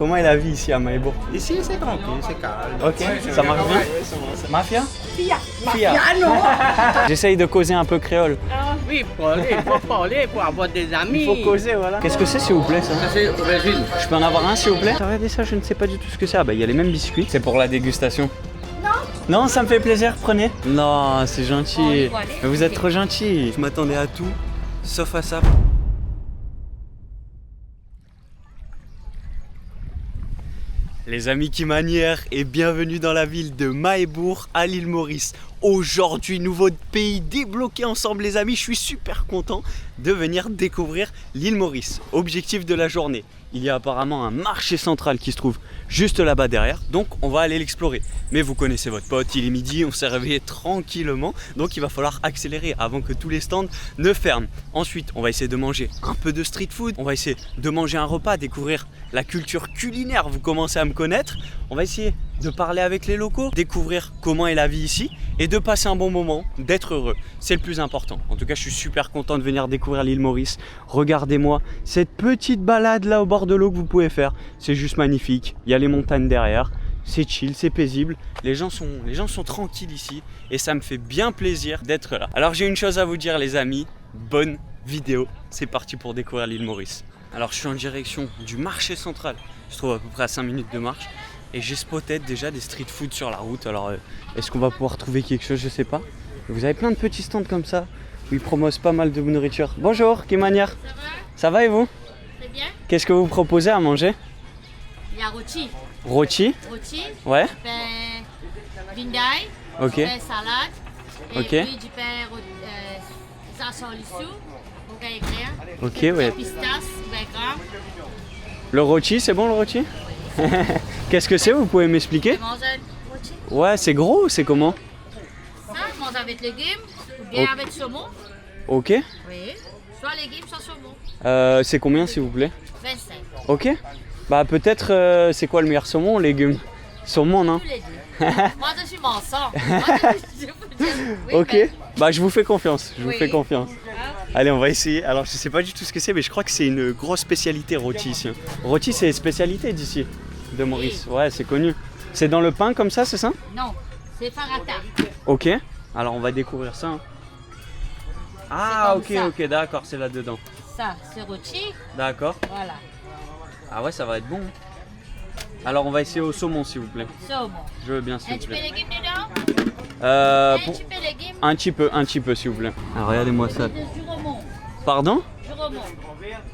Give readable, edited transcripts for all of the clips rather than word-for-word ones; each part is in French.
Comment est la vie ici à Mahébourg? Ici, c'est tranquille, c'est calme. Ok, ça marche bien? Mafia? Fia. Fia. non. J'essaye de causer un peu créole. Ah oui, pour parler, pour avoir des amis. Il faut causer, voilà. Qu'est-ce que c'est, s'il vous plaît, ça? C'est aubergine. Je peux en avoir un, s'il vous plaît? Regardez ça, je ne sais pas du tout ce que c'est. Ah bah, il y a les mêmes biscuits. C'est pour la dégustation. Non, ça me fait plaisir, prenez. Non, c'est gentil. Mais vous êtes trop gentil. Je m'attendais à tout, sauf à ça. Les amis qui manièrent et bienvenue dans la ville de Mahébourg à l'île Maurice. Aujourd'hui, nouveau pays débloqué ensemble les amis, je suis super content de venir découvrir l'île Maurice. Objectif de la journée, il y a apparemment un marché central qui se trouve juste là-bas derrière, donc on va aller l'explorer. Mais vous connaissez votre pote, il est midi, on s'est réveillé tranquillement, donc il va falloir accélérer avant que tous les stands ne ferment. Ensuite, on va essayer de manger un peu de street food, on va essayer de manger un repas, découvrir la culture culinaire, vous commencez à me connaître. On va essayer de parler avec les locaux, découvrir comment est la vie ici et de passer un bon moment, d'être heureux. C'est le plus important. En tout cas, je suis super content de venir découvrir l'île Maurice. Regardez-moi cette petite balade là au bord de l'eau que vous pouvez faire. C'est juste magnifique. Il y a les montagnes derrière. C'est chill, c'est paisible. Les gens sont tranquilles ici et ça me fait bien plaisir d'être là. Alors j'ai une chose à vous dire les amis, bonne vidéo. C'est parti pour découvrir l'île Maurice. Alors je suis en direction du marché central. Je trouve à peu près à 5 minutes de marche. Et j'ai spoté déjà des street food sur la route. Alors est-ce qu'on va pouvoir trouver quelque chose? Je sais pas. Vous avez plein de petits stands comme ça où ils proposent pas mal de nourriture. Bonjour, quelle manière? Ça va? Ça va et vous? Très bien. Qu'est-ce que vous proposez à manger? Il y a rôti. Rôti? Rôti, Ouais. pain vindaille, Ok. pain salade, et Ok. puis du pain sans lissou, au gaïgrien. Ok, ouais. Pistache, gaïgrien. Le rôti, c'est bon le rôti? Qu'est-ce que c'est? Vous pouvez m'expliquer? Tu manges un rôti? Ouais, c'est gros ou c'est comment? Ça, je mange avec légumes, ou bien avec saumon. Ok. Oui. Soit légumes, soit saumon. C'est combien s'il vous plaît? 25. Ok. Bah peut-être c'est quoi le meilleur saumon ou légumes? Saumon, non? Tous les deux. Moi, je suis mon sang. Je peux dire oui, Ok. mais- Bah je vous fais confiance, je vous Oui. fais confiance. Hein? Allez, on va essayer. Alors je sais pas du tout ce que c'est, mais je crois que c'est une grosse spécialité rôti ici. Rôti, c'est spécialité d'ici, de Maurice. Ouais, c'est connu. C'est dans le pain comme ça, c'est ça? Non, c'est farata. Ok. Alors on va découvrir ça. Hein. Ah comme ok, ça. ok, d'accord, c'est là-dedans. Ça, c'est rôti. D'accord. Voilà. Ah ouais, ça va être bon. Alors on va essayer au saumon s'il vous plaît. Saumon. Je veux bien s'il Un vous petit peu plaît. de légumes dedans? Pour- Un petit peu de légumes? un petit peu s'il vous plaît. Alors regardez-moi ça. Du roman. Pardon? Du roman.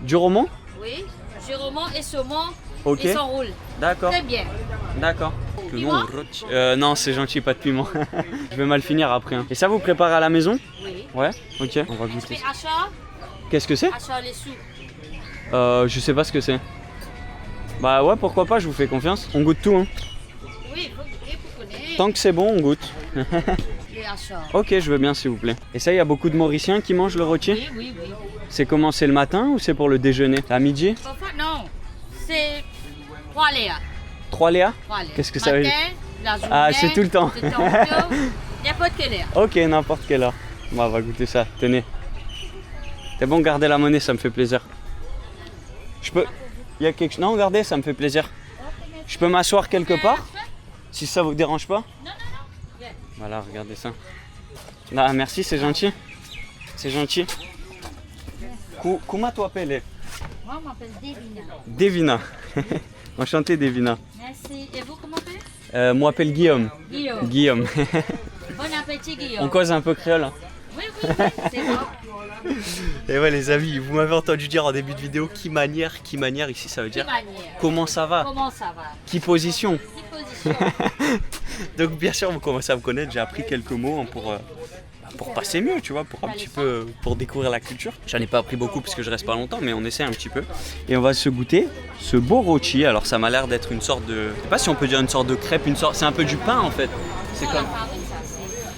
Du roman? Oui. Du roman et saumon. Ok. Et s'enroule. D'accord, Très bien. d'accord. Le nom, Piment? rôti. Non, c'est gentil, pas de piment. Je vais mal finir après. Hein. Et ça vous préparez à la maison? Oui. Ouais, ok. On va Un petit goûter. peu achat. Qu'est-ce que c'est? Achat les sous. Je sais pas ce que c'est. Bah ouais, pourquoi pas, je vous fais confiance. On goûte tout, hein. Oui, il faut goûter pour connaître. Tant que c'est bon, on goûte. Les achats. Ok, je veux bien s'il vous plaît. Et ça, il y a beaucoup de Mauriciens qui mangent le rôti? Oui, oui, oui. C'est comment? C'est le matin ou c'est pour le déjeuner? À midi? Parfois, non. C'est 3 léas. 3 Léa? 3 léas. Qu'est-ce que ça veut dire? Matin, la journée. Ah, c'est tout le temps. C'est tantôt. N'importe quelle heure. Ok, n'importe quelle heure. Bon, on va goûter ça. Tenez. C'est bon, gardez la monnaie, ça me fait plaisir. Je peux... Il y a quelque chose... Non, regardez, ça me fait plaisir. Je peux m'asseoir quelque part? Si ça vous dérange pas? Non, non, non. Viens. Voilà, regardez ça. Ah, merci, c'est gentil. C'est gentil. Comment tu t'appelles? Moi, je m'appelle Devina. Devina. Enchanté, Devina. Merci. Et vous, comment vous Moi, m'appelle Guillaume. Guillaume. Guillaume. Bon appétit, Guillaume. On cause un peu créole. Hein. Oui, oui, oui, c'est bon. Et ouais, les amis, vous m'avez entendu dire en début de vidéo qui manière ici, ça veut dire Quelle manière? comment ça va, Comment ça va? qui position. Quelle position? Donc bien sûr, vous commencez à me connaître, j'ai appris quelques mots hein, pour passer mieux, tu vois, pour un petit peu pour découvrir la culture. J'en ai pas appris beaucoup parce que je reste pas longtemps, mais on essaie un petit peu. Et on va se goûter ce beau rôti. Alors ça m'a l'air d'être une sorte de, je sais pas si on peut dire une sorte de crêpe, c'est un peu du pain en fait. C'est Sur comme, la farine, ça,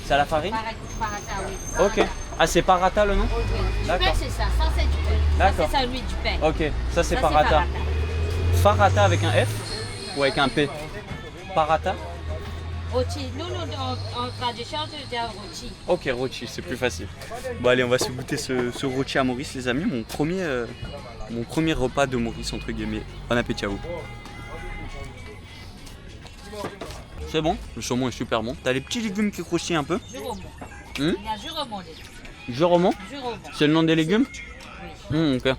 c'est à la farine. Parata, oui. Ok. Ah c'est parata le nom? Oui. Du pain, D'accord. c'est ça. Ça, c'est du pain. Ça, D'accord. c'est ça, lui, du pain. Ok. Ça c'est Ça, parata. Farata avec un F ou avec un P? Parata? Rôti. Nous, en tradition, c'est un rôti. Ok, rôti, c'est plus facile. Bon allez, on va se goûter ce rôti à Maurice les amis, mon premier repas de Maurice entre guillemets. Bon appétit à vous. C'est bon, le saumon est super bon. T'as les petits légumes qui croustillent un peu. Juromon. Hmm? Il y a Juromon. Juromon, Juromon. c'est le nom des légumes? Oui. Ok.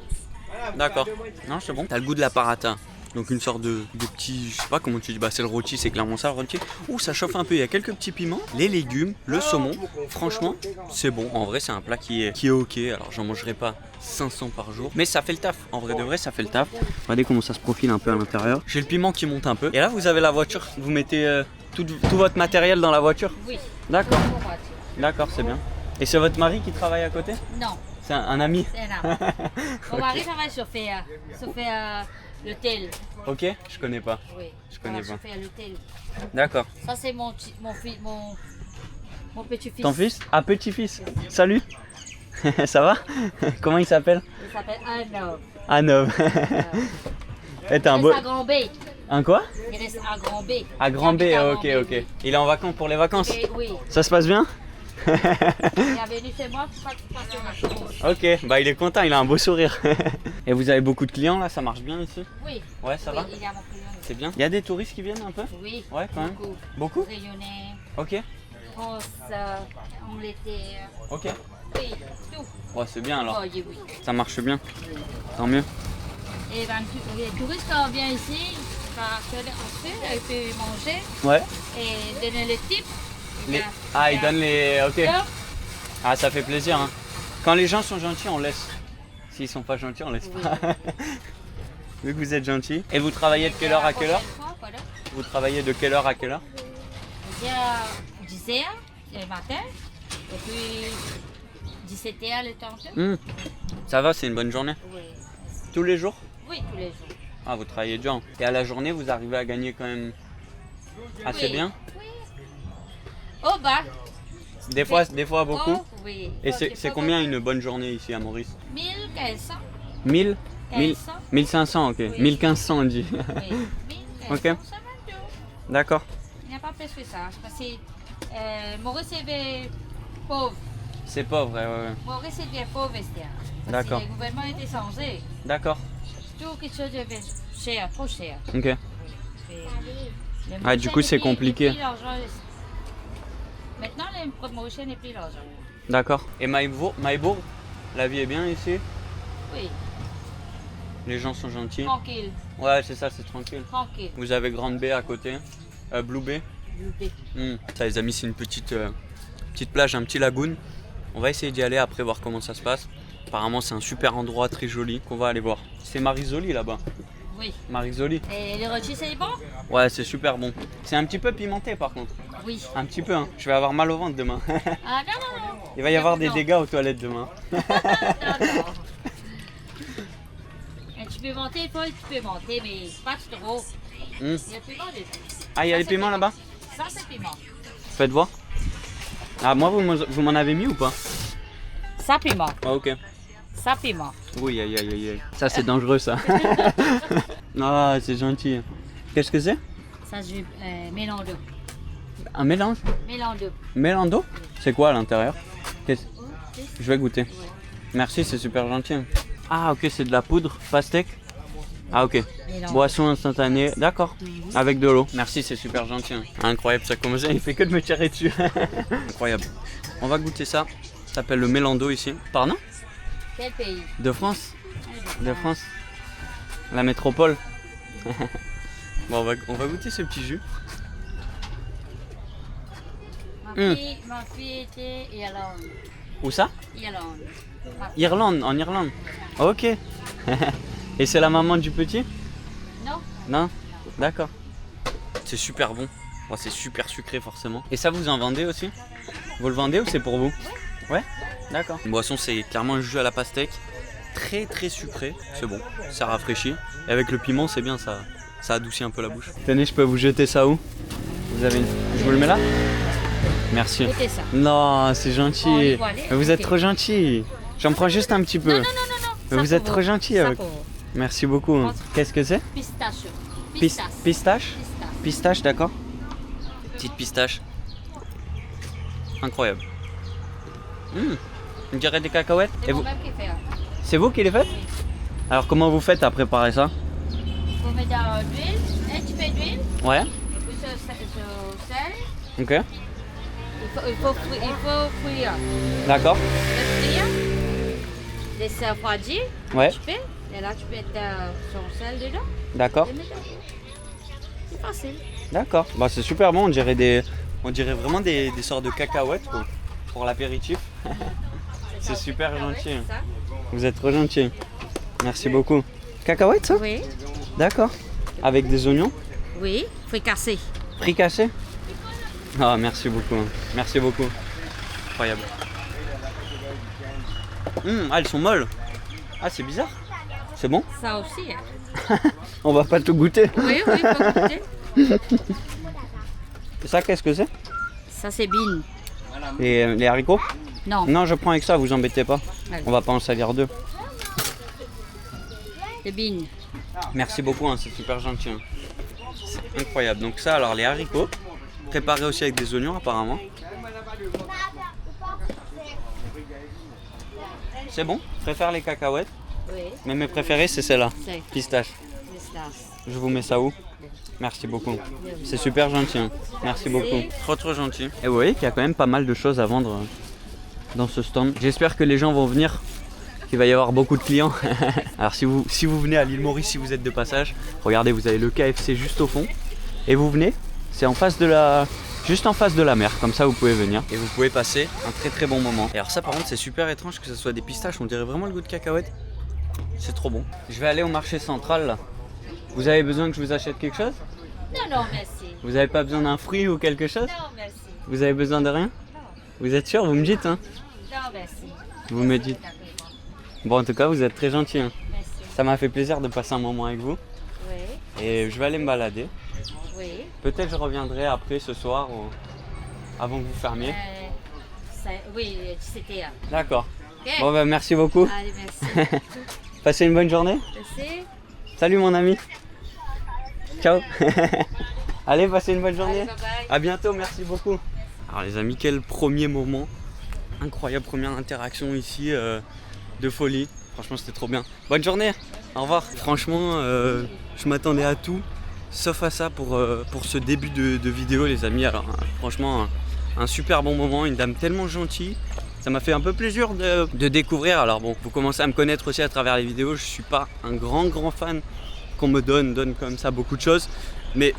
D'accord. Non, c'est bon. T'as le goût de la paratha. Donc une sorte de petit, je sais pas comment tu dis, bah c'est le rôti, c'est clairement ça le rôti. Ouh, ça chauffe un peu, il y a quelques petits piments, les légumes, le saumon. Franchement, c'est bon. En vrai, c'est un plat qui est ok. Alors j'en mangerai pas 500 par jour, mais ça fait le taf. En vrai de vrai, ça fait le taf. Regardez comment ça se profile un peu à l'intérieur. J'ai le piment qui monte un peu. Et là, vous avez la voiture. Vous mettez tout votre matériel dans la voiture. Oui. D'accord. Pour voiture. D'accord, c'est bien. Et c'est votre mari qui travaille à côté? Non, C'est un ami? c'est un homme. Mon mari travaille chauffer l'hôtel. Ok, je connais pas. Oui. Je connais pas. Chauffer à l'hôtel. D'accord. Ça, c'est mon petit-fils. Ton fils? Ah, petit-fils. Salut. Ça va? Comment il s'appelle? Il s'appelle Arnaud. Anov. Et t'es un Il beau. reste à Grand B. Un quoi? Il reste à Grand B. À Grand B, Il habite à ok, Grand B, ok. oui. Il est en vacances pour les vacances? Et oui. Ça se passe bien? Il est venu chez moi pour passer ma chose. Ok, bah il est content, il a un beau sourire. Et vous avez beaucoup de clients là, ça marche bien ici? Oui. Ouais, ça Oui, va? il y a mon client. C'est bien. Il y a des touristes qui viennent un peu? Oui. Ouais, quand même. Beaucoup. Beaucoup? Réunionnais, Ok, France, Angleterre. ok. Oui, tout. Ouais, c'est bien alors. Oh, oui, oui. Ça marche bien. Tant mieux. Et ben, les touristes quand viennent ici, ils peuvent manger Ouais. et donner le tip. Ah, ils donnent les. Ok. Alors, Ah, ça fait plaisir. Hein. Quand les gens sont gentils, on laisse. S'ils sont pas gentils, on laisse pas. Vu que vous êtes gentil. Et vous travaillez de quelle heure à quelle heure? Vous travaillez de quelle heure à quelle heure? Il y a 10h le matin et puis 17h le temps. Ça va, c'est une bonne journée. Oui. Tous les jours? Oui, tous les jours. Ah, vous travaillez dur. Et à la journée, vous arrivez à gagner quand même assez Oui. bien? Oui. Au bas. Des fois beaucoup? Oh, oui. Et Des c'est fois combien une bonne journée ici à Maurice? 1500. 1000? 1500. 1500, ok. Oui. 1500 on dit. Oui. 1500, Ok. ça va tout. D'accord. Il n'y a pas plus que ça. Parce que Maurice est pauvre. C'est pauvre, ouais. Maurice est bien pauvre, Esther. D'accord. Le gouvernement a été changé. D'accord. Tout quelque chose de cher, trop cher. Ok. Et le Ah, du coup, c'est Mauricien n'est compliqué. plus l'argent. Maintenant, le Mauricien n'est plus l'argent. D'accord. Et Maïbourg, la vie est bien ici? Oui, Les gens sont gentils? tranquille, Ouais, c'est ça, c'est tranquille. tranquille. Vous avez Grande Baie à côté, Blue Bay. Ça, les amis, c'est une petite plage, un petit lagoon. On va essayer d'y aller après, voir comment ça se passe. Apparemment, c'est un super endroit très joli qu'on va aller voir. C'est Marisoli là-bas. Oui. Marisoli. Et le rôti, c'est bon? Ouais, c'est super bon. C'est un petit peu pimenté par contre. Oui. Un petit peu, hein. Je vais avoir mal au ventre demain. Ah non, non. Il va y avoir des Non. dégâts aux toilettes demain. Non, non. Et tu peux monter, Paul, tu peux monter, mais pas trop. Hmm. Il y a le piment dedans. Ah, il y a Ça, les c'est piments là-bas? Ça, c'est piment. Faites voir. Ah, moi, vous m'en avez mis ou pas? Ça, piment. Ah, ok. Ça, piment. Oui, aïe, aïe, aïe, aïe. Ça, c'est dangereux, ça. Ah, c'est gentil. Qu'est-ce que c'est? Ça, je mélando. Un mélange? Mélando. Mélando? C'est quoi à l'intérieur? Qu'est-ce- Oh, Je vais goûter. Merci, c'est super gentil. Ah, ok, c'est de la poudre, pastèque. Ah, ok. Mélando. Boisson instantanée, d'accord. Avec de l'eau. Merci, c'est super gentil. Incroyable, ça commence, il fait que de me tirer dessus. Incroyable. On va goûter ça. Ça s'appelle le mélando ici. Pardon? Quel pays? De France. De France. La métropole. Bon, on va goûter ce petit jus. Ma fille était Irlande. Où ça? Irlande. Irlande, en Irlande. Ok. Et c'est la maman du petit? Non? Non? D'accord. C'est super bon. Bon, c'est super sucré forcément. Et ça, vous en vendez aussi? Vous le vendez ou c'est pour vous? Ouais? D'accord. Une boisson, c'est clairement un jus à la pastèque. Très très sucré. C'est bon. Ça rafraîchit. Et avec le piment, c'est bien, ça adoucit un peu la bouche. Tenez, je peux vous jeter ça où? Vous avez Je vous le mets là? Merci. Goûtez ça. Non, c'est gentil. Oh, il faut aller, Mais vous êtes goûter. trop gentil. J'en prends juste un petit peu. Non, non, non, non, non. Mais Ça vous êtes pour trop gentil Ça avec. pour vous. Merci beaucoup. Entre. Qu'est-ce que c'est? Pistachio. Pistache? Pistache. Pistache, d'accord. Petite pistache. Incroyable. On dirait des cacahuètes. C'est Et vous... moi-même qui fais. C'est vous qui les faites? Alors comment vous faites à préparer ça? Vous mettez dans l'huile et tu peux Ouais. Et puis ce sel, Ok. il faut frire. D'accord. Le frire, laisser refroidir. Ouais. Tu fais. Et là, tu peux mettre son sel dedans. D'accord. Et mettre dedans. C'est facile. D'accord. Bah c'est super bon. On dirait vraiment des sortes de cacahuètes pour l'apéritif. C'est super gentil. C'est ça. Vous êtes trop gentil. Merci beaucoup. Cacahuètes ça? Oui. D'accord. Avec des oignons? Oui, fricassé. Fricassés? Ah merci beaucoup. Merci beaucoup. Incroyable. Ah, elles sont molles. Ah c'est bizarre. C'est bon? Ça aussi. Hein. On va pas tout goûter. Oui, oui, faut goûter. Ça qu'est-ce que c'est? Ça, c'est bean. Les haricots? Non. Non, je prends avec ça, vous embêtez pas. Allez. On va pas en salir deux. C'est bean. Merci beaucoup, hein, c'est super gentil. Hein. C'est incroyable. Donc ça, alors les haricots, préparés aussi avec des oignons apparemment. C'est bon, je préfère les cacahuètes, Oui. mais mes préférés c'est celle-là, C'est pistache. pistache. Je vous mets ça où? Merci beaucoup. C'est super gentil. Hein. Merci beaucoup. Trop gentil. Et vous voyez qu'il y a quand même pas mal de choses à vendre dans ce stand. J'espère que les gens vont venir, qu'il va y avoir beaucoup de clients. Alors si vous venez à l'île Maurice, si vous êtes de passage, regardez, vous avez le KFC juste au fond. Et vous venez, c'est en face de juste en face de la mer. Comme ça vous pouvez venir et vous pouvez passer un très bon moment. Et alors ça par contre c'est super étrange que ce soit des pistaches. On dirait vraiment le goût de cacahuète. C'est trop bon. Je vais aller au marché central là. Vous avez besoin que je vous achète quelque chose? Non, merci. Vous avez pas besoin d'un fruit ou quelque chose? Non, merci. Vous avez besoin de rien? Vous êtes sûr? Vous me dites hein? Non, merci. Vous me dites. Bon en tout cas vous êtes très gentil hein. Merci. Ça m'a fait plaisir de passer un moment avec vous. Oui, Et je vais aller me balader. oui. Peut-être je reviendrai après ce soir ou avant que vous fermiez. Oui, 17h. D'accord. Ok. Bon bah merci beaucoup. Allez, merci. Passez une bonne journée. Merci. Salut mon ami. Ciao. Allez, passez une bonne journée. Allez, bye bye. À bientôt, merci beaucoup. Alors les amis, quel premier moment. Incroyable première interaction ici de folie. Franchement, c'était trop bien. Bonne journée. Au revoir. Franchement, je m'attendais à tout sauf à ça pour ce début de vidéo les amis. Alors franchement, un super bon moment. Une dame tellement gentille. Ça m'a fait un peu plaisir de découvrir. Alors bon, vous commencez à me connaître aussi à travers les vidéos. Je suis pas un grand fan qu'on me donne comme ça beaucoup de choses. Mais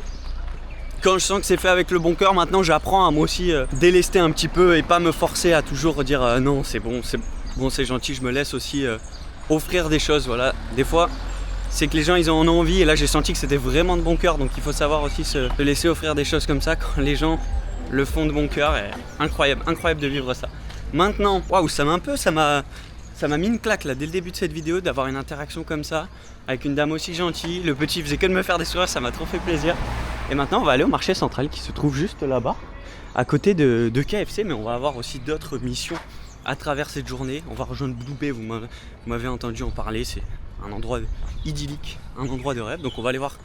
quand je sens que c'est fait avec le bon cœur, maintenant j'apprends à moi aussi délester un petit peu et pas me forcer à toujours dire non c'est bon, c'est gentil. Je me laisse aussi offrir des choses. Voilà, des fois c'est que les gens ils en ont envie et là j'ai senti que c'était vraiment de bon cœur. Donc il faut savoir aussi se laisser offrir des choses comme ça quand les gens le font de bon cœur. Et incroyable de vivre ça. Maintenant, waouh, ça m'a mis une claque là dès le début de cette vidéo d'avoir une interaction comme ça avec une dame aussi gentille. Le petit faisait que de me faire des sourires, ça m'a trop fait plaisir. Et maintenant on va aller au marché central qui se trouve juste là-bas à côté de KFC, mais on va avoir aussi d'autres missions à travers cette journée. On va rejoindre Blue Bay, vous m'avez entendu en parler, c'est un endroit idyllique, un endroit de rêve. Donc on va aller voir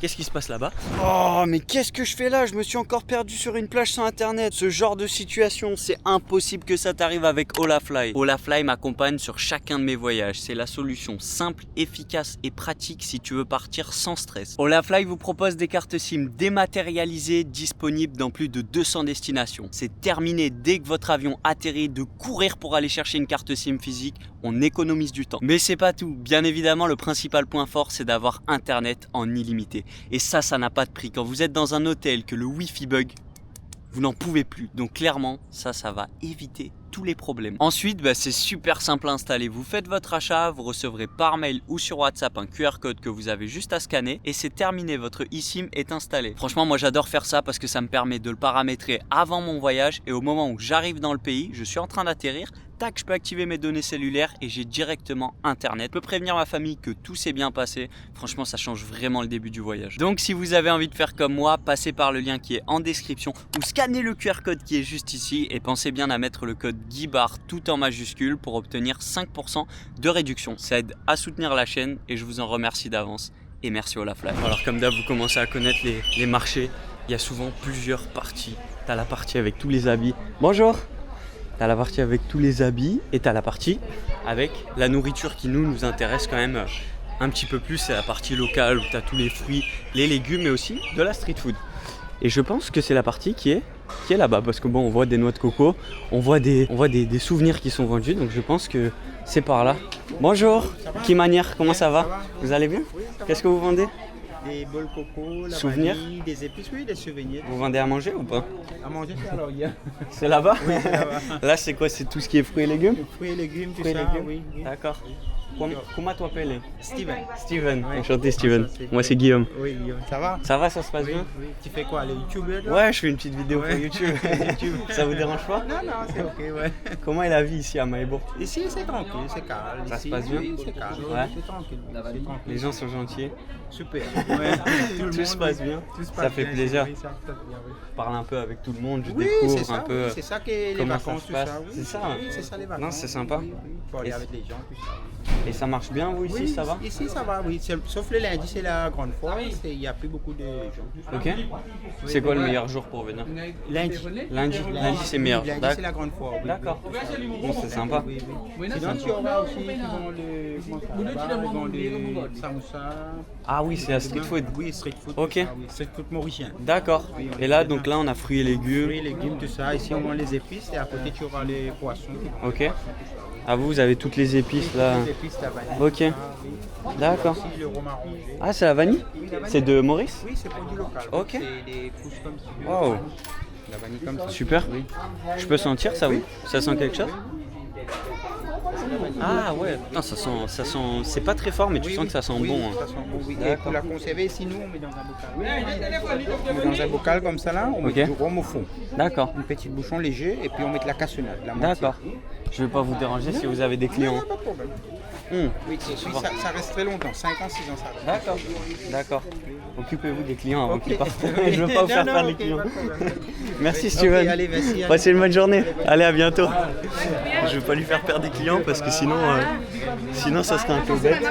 qu'est-ce qui se passe là-bas. Oh mais qu'est-ce que je fais là? Je me suis encore perdu sur une plage sans internet. Ce genre de situation, c'est impossible que ça t'arrive avec Olafly. Olafly m'accompagne sur chacun de mes voyages. C'est la solution simple, efficace et pratique si tu veux partir sans stress. Olafly vous propose des cartes SIM dématérialisées disponibles dans plus de 200 destinations. C'est terminé dès que votre avion atterrit de courir pour aller chercher une carte SIM physique. On économise du temps. Mais c'est pas tout. Bien évidemment, le principal point fort, c'est d'avoir internet en illimité. Et ça n'a pas de prix. Quand vous êtes dans un hôtel que le Wi-Fi bug, vous n'en pouvez plus. Donc clairement, ça va éviter tous les problèmes. Ensuite, c'est super simple à installer. Vous faites votre achat, vous recevrez par mail ou sur WhatsApp un QR code que vous avez juste à scanner et c'est terminé, votre eSIM est installé. Franchement, moi j'adore faire ça parce que ça me permet de le paramétrer avant mon voyage et au moment où j'arrive dans le pays, je suis en train d'atterrir, tac, je peux activer mes données cellulaires et j'ai directement internet. Je peux prévenir ma famille que tout s'est bien passé. Franchement, ça change vraiment le début du voyage. Donc si vous avez envie de faire comme moi, passez par le lien qui est en description ou scannez le QR code qui est juste ici et pensez bien à mettre le code GUIBAR tout en majuscule pour obtenir 5% de réduction. Ça aide à soutenir la chaîne et je vous en remercie d'avance. Et merci Olafly. Alors comme d'hab, vous commencez à connaître les marchés. Il y a souvent plusieurs parties. T'as la partie avec tous les habits. Bonjour. T'as la partie avec tous les habits et t'as la partie avec la nourriture qui nous intéresse quand même un petit peu plus, c'est la partie locale où tu as tous les fruits, les légumes, mais aussi de la street food. Et je pense que c'est la partie qui est là-bas, parce que bon, on voit des noix de coco, on voit des souvenirs qui sont vendus, donc je pense que c'est par là. Bonjour, qui manière, comment ça va? Vous allez bien? Qu'est-ce que vous vendez? Des bols coco, la Souvenirs? vanille, des épices, oui, des souvenirs. Vous vendez à manger ou pas? À manger, c'est alors hier. C'est là-bas? Oui, c'est là-bas. Là, c'est quoi? C'est tout ce qui est fruits et légumes? Fruits et légumes, tout Fruits et ça, légumes. oui. oui. D'accord. Comment tu t'appelles? Steven. Steven. Ouais. Enchanté Steven. Ça, Moi c'est Guillaume. Oui, Guillaume. Ça va? Ça va, ça se passe Oui, bien? oui. Tu fais quoi, les youtubeurs là? Ouais, je fais une petite vidéo Ouais. pour YouTube. Ça vous dérange pas? Non, non, c'est ok, ouais. Comment est la vie ici à Mahébourg? Ici, c'est tranquille, c'est calme. Ça Ici, se passe bien? Oui, c'est calme. Ouais. C'est tranquille. C'est tranquille. Les gens sont gentils, Super. Ouais. tout se passe bien. Tout se Ça passe fait bien, plaisir. oui, ça se passe bien, oui. Je parle un peu avec tout le monde, je Oui, découvre c'est ça, un peu oui, c'est ça que les comment vacances, ça se tout passe. ça. Oui. C'est ça. Oui, c'est ça les vacances. Non, c'est sympa. Oui, oui. Pour aller Et avec les gens, tout ça. Et ça marche bien vous ici, Oui, ça va? Ici, ça va, oui. Sauf le lundi, c'est la grande fois. Il n'y a plus beaucoup de gens. Ok. C'est quoi le meilleur jour pour venir? Lundi. Lundi c'est meilleur. Lundi, c'est la grande fois. Oui. D'accord. Bon, c'est sympa. Oui, oui. Sinon, tu auras aussi qui vont le. Ils vont le samoussa. Ah oui, c'est la street food. Oui, street food. Ok. tout ça, oui. Street food mauricien. D'accord. Et là, donc là, on a fruits et légumes. Fruits, légumes, tout ça. Ici, on vend les épices et à côté, tu auras les poissons. Ok. Ah vous avez toutes les épices là. Les épices, la vanille. Ok. tout ça, oui. D'accord. Aussi, le rhum arrangé. Ah c'est la vanille? C'est de Maurice? Oui, c'est produit local. Ok. C'est des pousses comme ça. Wow. La vanille comme ça. Super. Je peux sentir ça, oui? Ça sent quelque chose? Ah ouais, putain, ça sent, c'est pas très fort mais tu Oui, sens oui. que ça sent Oui, bon. Hein. Ça sent bon, oui. Et D'accord. pour la conserver, ici, nous, on met dans un bocal. On met dans un bocal comme ça, là, on Ok. met du rhum au fond. D'accord, Un petit bouchon léger, et puis on met de la cassonade, la moitié. d'accord. Je vais pas vous déranger si vous avez des Non, clients. non, pas de problème. Oui, ça reste très longtemps, 5 ans, 6 ans, ça reste. D'accord, d'accord. Occupez-vous des clients avant Ok. qu'ils partent. Je veux pas vous faire Non, perdre non, les ok, clients. pas de problème. Merci Ok, Steven. allez, merci, Passez une bonne journée. Allez, à bientôt. Je vais pas lui faire perdre des clients parce que sinon ça serait un peu bête.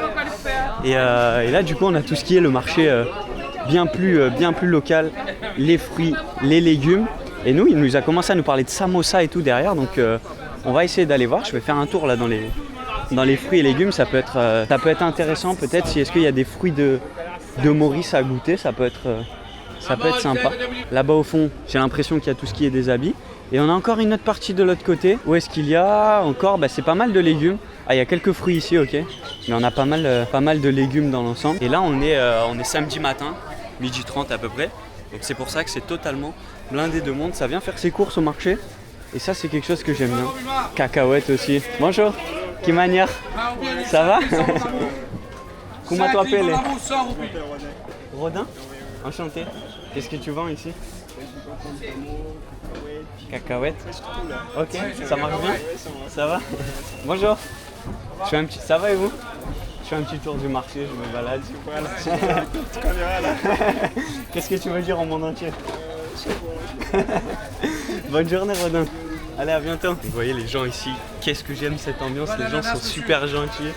Et là, du coup, on a tout ce qui est le marché bien plus local, les fruits, les légumes. Et nous, il nous a commencé à nous parler de samosa et tout derrière. Donc, on va essayer d'aller voir. Je vais faire un tour là dans les fruits et légumes. Ça peut être intéressant peut-être si est-ce qu'il y a des fruits de Maurice à goûter. Ça peut être sympa. Là-bas au fond, j'ai l'impression qu'il y a tout ce qui est des habits. Et on a encore une autre partie de l'autre côté. Où est-ce qu'il y a encore? C'est pas mal de légumes. Ah, il y a quelques fruits ici, ok. Mais on a pas mal de légumes dans l'ensemble. Et là, on est samedi matin, 12h30 à peu près. Donc c'est pour ça que c'est totalement blindé de monde. Ça vient faire ses courses au marché. Et ça, c'est quelque chose que j'aime bien. Cacahuètes aussi. Bonjour. Qui manière? Ça va? Comment tu t'appelles? Rodin? Enchanté. Qu'est-ce que tu vends ici? Cacahuètes. Ok, ça marche bien? Ça va? Bonjour. Je fais un petit... Ça va et vous? Je fais un petit tour du marché, je me balade. Qu'est-ce que tu veux dire au monde entier? Bonne journée Rodin. Allez, à bientôt. Vous voyez les gens ici, qu'est-ce que j'aime cette ambiance, les gens sont super gentils.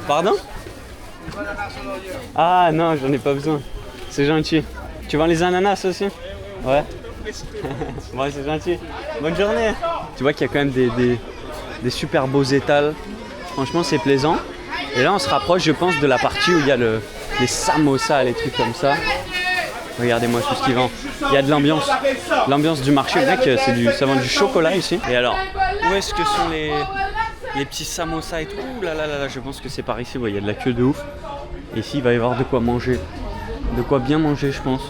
Pardon? Ah non, j'en ai pas besoin. C'est gentil. Tu vends les ananas aussi? Ouais. Bon, c'est gentil. Bonne journée. Tu vois qu'il y a quand même des super beaux étals. Franchement, c'est plaisant. Et là, on se rapproche, je pense, de la partie où il y a les samosas, les trucs comme ça. Regardez-moi tout ce qu'ils vendent. Il y a de l'ambiance. L'ambiance du marché, le mec, ça vend du chocolat ici. Et alors, où est-ce que sont les petits samosas et tout? Ouh là là là là, je pense que c'est par ici. Ouais, il y a de la queue de ouf. Et ici, il va y avoir de quoi manger. De quoi bien manger, je pense.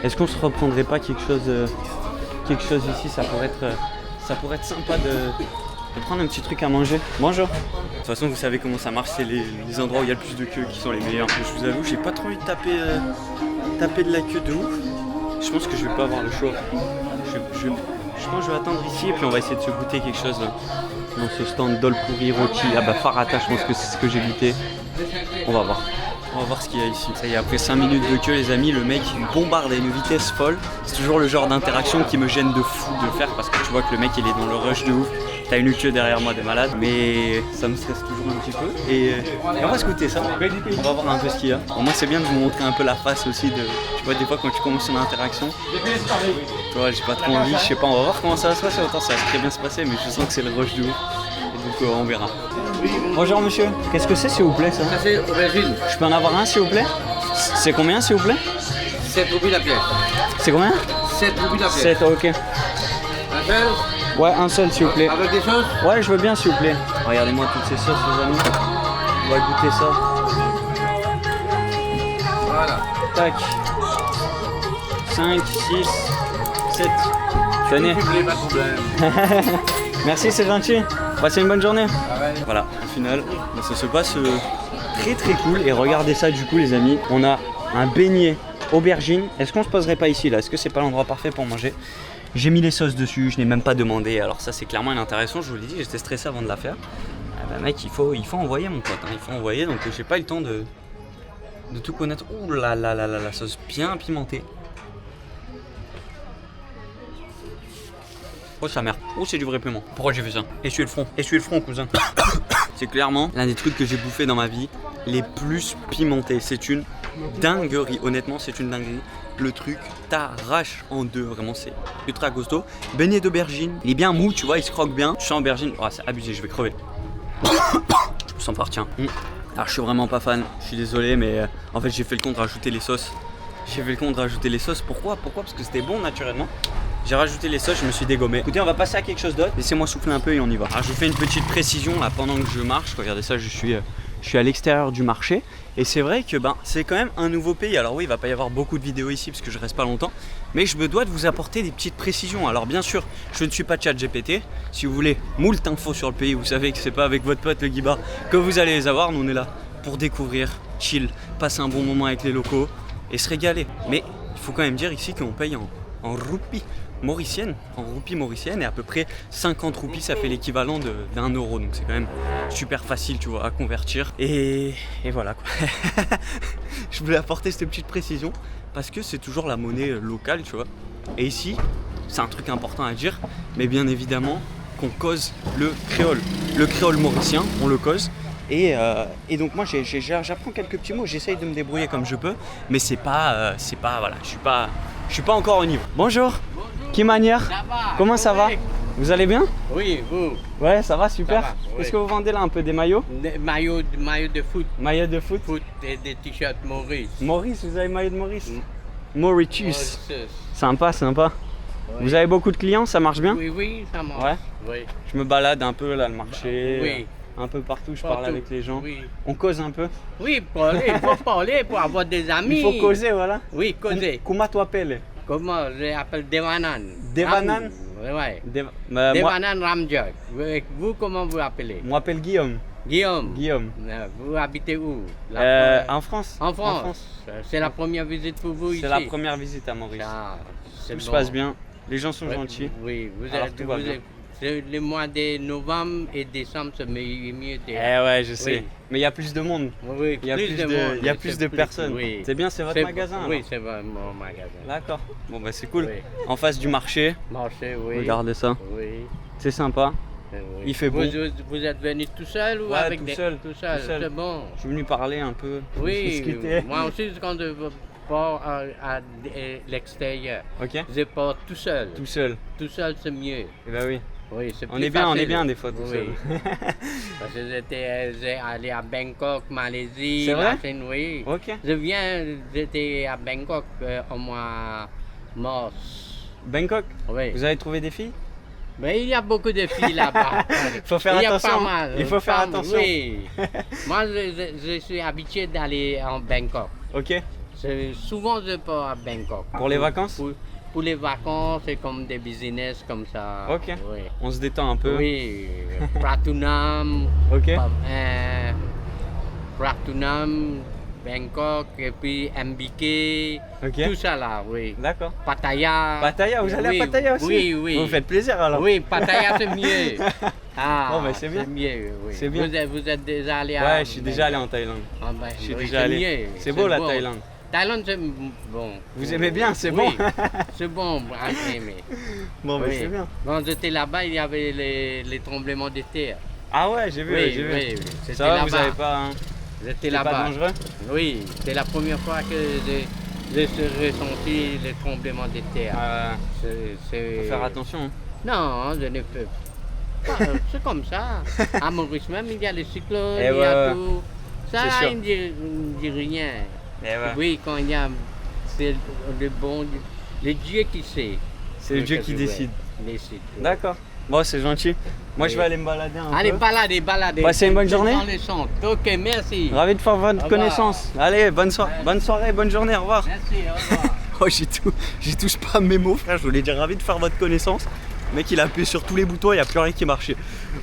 Est-ce qu'on se reprendrait pas quelque chose ici? Ça pourrait être sympa de prendre un petit truc à manger. Bonjour. De toute façon, vous savez comment ça marche. C'est les endroits où il y a le plus de queue qui sont les meilleurs. Je vous avoue, j'ai pas trop envie de taper de la queue de ouf. Je pense que je vais pas avoir le choix. Je pense que je vais attendre ici et puis on va essayer de se goûter quelque chose dans ce stand dol pourri rôti. Ah bah Farata, je pense que c'est ce que j'ai goûté. On va voir. On va voir ce qu'il y a ici. Ça y est, après 5 minutes de queue, les amis, le mec bombarde à une vitesse folle. C'est toujours le genre d'interaction qui me gêne de fou de faire parce que tu vois que le mec il est dans le rush de ouf. T'as une queue derrière moi de malade, mais ça me stresse toujours un petit peu. Et on va se goûter ça. On va voir un peu ce qu'il y a. Au moins c'est bien de vous montrer un peu la face aussi de. Tu vois, des fois quand tu commences une interaction, tu vois, j'ai pas trop envie, je sais pas, on va voir comment ça va se passer. Autant ça va très bien se passer, mais je sens que c'est le rush de ouf. Et donc on verra. Bonjour monsieur, qu'est-ce que c'est s'il vous plaît ça? Ça c'est aubergine. Je peux en avoir un s'il vous plaît? C'est combien s'il vous plaît? 7 roupies la pièce. C'est combien? 7 roupies la pièce. 7, ok. Un seul? Ouais, un seul s'il vous plaît. Avec des sauces? Ouais, je veux bien s'il vous plaît. Regardez-moi toutes ces sauces les amis. On va goûter ça. Voilà. Tac. 5, 6, 7. Tenez. Pas de problème. Merci, c'est gentil. Passez une bonne journée. Pareil. Voilà, au final, ça se passe très très cool. Et regardez ça du coup les amis. On a un beignet aubergine. Est-ce qu'on se poserait pas ici là? Est-ce que c'est pas l'endroit parfait pour manger? J'ai mis les sauces dessus, je n'ai même pas demandé. Alors ça c'est clairement inintéressant, je vous l'ai dit, j'étais stressé avant de la faire. Ah bah mec, il faut envoyer mon pote, hein. Il faut envoyer, donc j'ai pas eu le temps de tout connaître. Ouh là là là là, la sauce bien pimentée. Oh sa mère, oh c'est du vrai piment. Pourquoi j'ai fait ça? Essuyez le front cousin. C'est clairement l'un des trucs que j'ai bouffé dans ma vie les plus pimentés. C'est une dinguerie, honnêtement c'est une dinguerie. Le truc t'arrache en deux, vraiment c'est ultra costaud. Beignet d'aubergine, il est bien mou, tu vois, il se croque bien. Tu sens aubergine, oh c'est abusé, je vais crever. Je me sens partir. Alors je suis vraiment pas fan, je suis désolé mais en fait j'ai fait le con de rajouter les sauces. Pourquoi? Parce que c'était bon naturellement. J'ai rajouté les sauces, je me suis dégommé. Écoutez, on va passer à quelque chose d'autre. Laissez-moi souffler un peu et on y va. Alors je vous fais une petite précision là pendant que je marche. Regardez ça, je suis à l'extérieur du marché. Et c'est vrai que c'est quand même un nouveau pays. Alors oui, il va pas y avoir beaucoup de vidéos ici parce que je reste pas longtemps. Mais je me dois de vous apporter des petites précisions. Alors bien sûr, je ne suis pas ChatGPT. Si vous voulez moult infos sur le pays, vous savez que c'est pas avec votre pote le Guibar que vous allez les avoir. Nous on est là pour découvrir, chill, passer un bon moment avec les locaux et se régaler. Mais il faut quand même dire ici qu'on paye en roupies mauriciennes, et à peu près 50 roupies ça fait l'équivalent d'1 euro, donc c'est quand même super facile tu vois à convertir et voilà quoi. Je voulais apporter cette petite précision parce que c'est toujours la monnaie locale tu vois, et ici c'est un truc important à dire, mais bien évidemment qu'on cause le créole mauricien, on le cause. Et donc moi j'apprends quelques petits mots, j'essaye de me débrouiller comme je peux, mais c'est pas voilà, je suis pas encore au niveau. Bonjour. Qui manière? Ça va. Comment ça va? Vous allez bien? Oui, vous. Ouais, ça va, super. Ça va, oui. Est-ce que vous vendez là un peu des maillots? Des maillots de foot. Maillots de foot? Et des t-shirts Maurice. Maurice, vous avez maillot de Maurice? Mauritius. Mauritius. Sympa. Oui. Vous avez beaucoup de clients, ça marche bien? Oui, ça marche. Ouais. Oui. Je me balade un peu là, le marché. Oui. Un peu partout, je parle avec les gens. Oui. On cause un peu? Oui, il faut parler pour avoir des amis. Il faut causer, voilà. Oui, causer. Comment tu appelles? Comment je l'appelle Devanan. Devanan? Oui. Moi, Devanan Ramjak. Vous, comment vous appelez? moi m'appelle Guillaume. Guillaume. Vous habitez où? En France. En France. C'est la première visite pour vous ici? C'est la première visite à Maurice. Ah, Tout se passe bien, les gens sont gentils. Oui, Alors, tout va bien. Le mois de novembre et décembre, c'est mieux. Ouais, je sais. Oui. Mais il y a plus de monde. Oui, Il y a plus de personnes. Oui. C'est bien, c'est votre magasin. Oui, alors. c'est mon magasin. D'accord. Bon, bah c'est cool. Oui. En face du marché. Marché, oui. Regardez ça. Oui. C'est sympa. Oui. Il fait beau. Vous êtes venu tout seul ou Ouais, avec tout seul. Tout seul, c'est bon. Je suis venu parler un peu. Oui, discuter. moi aussi, quand je pars à l'extérieur, Ok. je pars tout seul. Tout seul. Tout seul, c'est mieux. Eh ben oui. Oui, c'est On plus est bien facile. des fois tout seul. Parce que j'ai allé à Bangkok, Malaisie, C'est vrai? la Chine, oui. Ok. J'étais à Bangkok au mois mars. Bangkok. Oui. Vous avez trouvé des filles? Mais il y a beaucoup de filles là-bas. Faut faire Il y a attention. pas mal. Il faut faire Pas- attention. Oui. Moi, je suis habitué d'aller en Bangkok. Ok. Souvent, je pars à Bangkok. Pour les vacances? Pour les vacances, c'est comme des business comme ça. Ok. Oui. On se détend un peu. Oui. Pratunam. Ok. Pratunam, Bangkok, et puis MBK. Ok. Tout ça là, oui. D'accord. Pattaya. Pattaya, vous allez Oui, à Pattaya aussi? Oui. Vous me faites plaisir alors. Oui, Pattaya c'est mieux. Ah, Bon, ben, c'est bien. C'est mieux, oui. C'est bien. Vous êtes déjà allé à... Ouais, je suis déjà allé en Thaïlande. Ah, ben, Je suis oui, déjà allé. mieux, C'est beau la Thaïlande. Thaïlande, c'est bon. Vous aimez bien, c'est Oui, bon. c'est bon, à aimer. Bon, bah Oui. c'est bien. Quand j'étais là-bas, il y avait les tremblements de terre. Ah ouais, j'ai vu, Oui, j'ai vu. oui, oui. C'était Ça va, vous là-bas. avez pas. Hein, J'étais c'est pas là-bas. dangereux? Oui, c'est la première fois que j'ai ressenti les tremblements de terre. Faut faire attention. Hein. Non, je ne peux. c'est comme ça. À Maurice même, il y a les cyclones, Eh il y a ouais. tout. Ça, C'est sûr. il ne dit rien. Eh ouais. Oui, quand il y a... C'est le bon... Le Dieu qui sait. C'est le Dieu qui Ouais, décide. décide. D'accord. Bon, c'est gentil. Moi, je vais aller me balader un Allez, peu. baladez. Passez une bonne journée. Dans les centres. Ok, merci. Ravi de faire votre revoir. connaissance. Allez, bonne soirée, bonne journée, au revoir. Merci, au revoir. Oh, j'ai touche pas mes mots, frère. Je voulais dire ravi de faire votre connaissance. Le mec, il a appuyé sur tous les boutons, il n'y a plus rien qui marchait.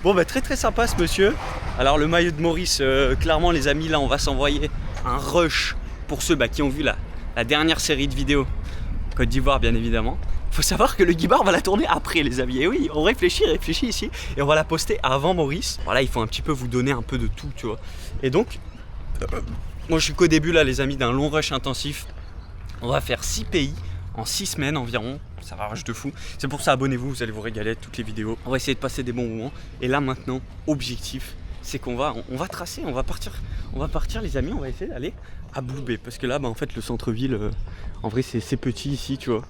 Bon, bah, très très sympa ce monsieur. Alors, le maillot de Maurice, clairement, les amis, là, on va s'envoyer un rush pour ceux qui ont vu la dernière série de vidéos. Côte d'Ivoire, bien évidemment. Faut savoir que le Guibar va la tourner après, les amis. Et oui, on réfléchit ici. Et on va la poster avant Maurice. Voilà, il faut un petit peu vous donner un peu de tout, tu vois. Et donc, moi, je suis qu'au début, là, les amis, d'un long rush intensif. On va faire 6 pays en 6 semaines environ. Ça va, rush de fou. C'est pour ça, abonnez-vous, vous allez vous régaler avec toutes les vidéos. On va essayer de passer des bons moments. Et là, maintenant, objectif, c'est qu'on va tracer, on va partir, les amis. On va essayer d'aller à Blue Bay. Parce que là, en fait, le centre-ville, en vrai, c'est petit ici, tu vois.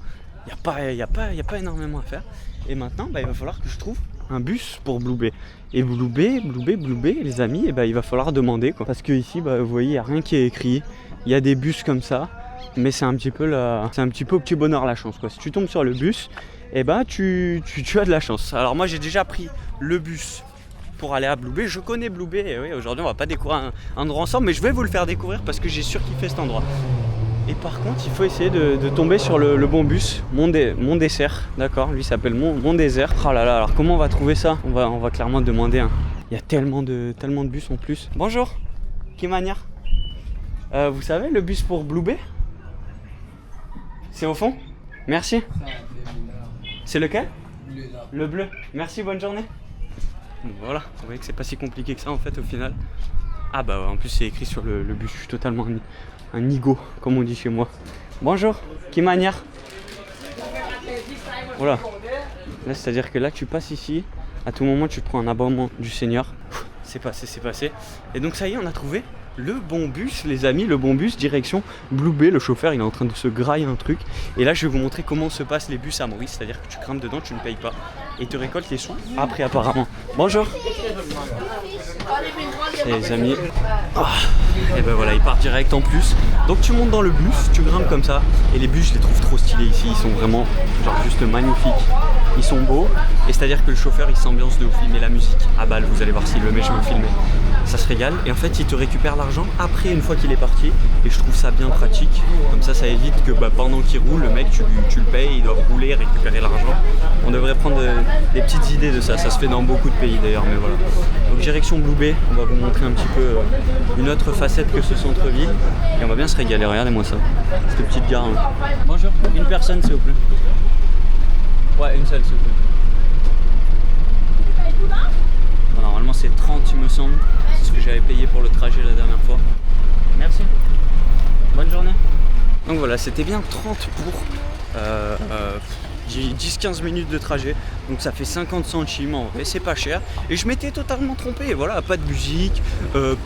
Il n'y a pas énormément à faire. Et maintenant, il va falloir que je trouve un bus pour Blue Bay. Et Blue Bay, les amis, il va falloir demander, quoi. Parce que ici, vous voyez, il n'y a rien qui est écrit. Il y a des bus comme ça. Mais c'est un petit peu au petit bonheur la chance, quoi. Si tu tombes sur le bus, tu as de la chance. Alors moi, j'ai déjà pris le bus pour aller à Blue Bay. Je connais Blue Bay. Et oui, aujourd'hui, on va pas découvrir un endroit ensemble, mais je vais vous le faire découvrir parce que j'ai surkiffé cet endroit. Et par contre, il faut essayer de tomber sur le bon bus, Mont Désert, d'accord. Lui s'appelle Mont Désert. Oh là là, alors comment on va trouver ça? On va clairement demander. Il y a tellement de bus en plus. Bonjour, qui manière? Vous savez le bus pour Blue Bay? C'est au fond? Merci. C'est lequel? Le bleu. Merci, bonne journée. Voilà, vous voyez que c'est pas si compliqué que ça en fait au final. Ah en plus c'est écrit sur le bus, je suis totalement un nigo, comme on dit chez moi. Bonjour, qui manière? Voilà. Là, c'est-à-dire que là, tu passes ici, à tout moment, tu te prends un abonnement du Seigneur. C'est passé. Et donc, ça y est, on a trouvé le bon bus, les amis, le bon bus, direction Blue Bay. Le chauffeur, il est en train de se grailler un truc. Et là, je vais vous montrer comment se passent les bus à Maurice. C'est-à-dire que tu grimpes dedans, tu ne payes pas. Et tu récoltes les sous après, apparemment. Bonjour. Et les amis, et voilà, il part direct en plus. Donc tu montes dans le bus, tu grimpes comme ça. Et les bus, je les trouve trop stylés ici. Ils sont vraiment juste magnifiques. Ils sont beaux. Et c'est-à-dire que le chauffeur, il s'ambiance de ouf. Il met la musique à balle. Vous allez voir s'il le met, je vais vous filmer. Ça se régale. Et en fait, il te récupère l'argent après, une fois qu'il est parti. Et je trouve ça bien pratique. Comme ça évite que pendant qu'il roule, le mec, tu le payes, il doit rouler et récupérer l'argent. On devrait prendre des petites idées de ça. Ça se fait dans beaucoup de pays d'ailleurs, mais voilà. Donc direction Blue Bay, on va vous montrer un petit peu une autre facette que ce centre-ville. Et on va bien se régaler, regardez-moi ça. Cette petite gare. Bonjour, une personne s'il vous plaît. Ouais, une seule s'il vous plaît. Bon, normalement c'est 30 il me semble. C'est ce que j'avais payé pour le trajet la dernière fois. Merci. Bonne journée. Donc voilà, c'était bien 30 pour 10-15 minutes de trajet, donc ça fait 50 centimes en vrai, c'est pas cher. Et je m'étais totalement trompé, voilà, pas de musique,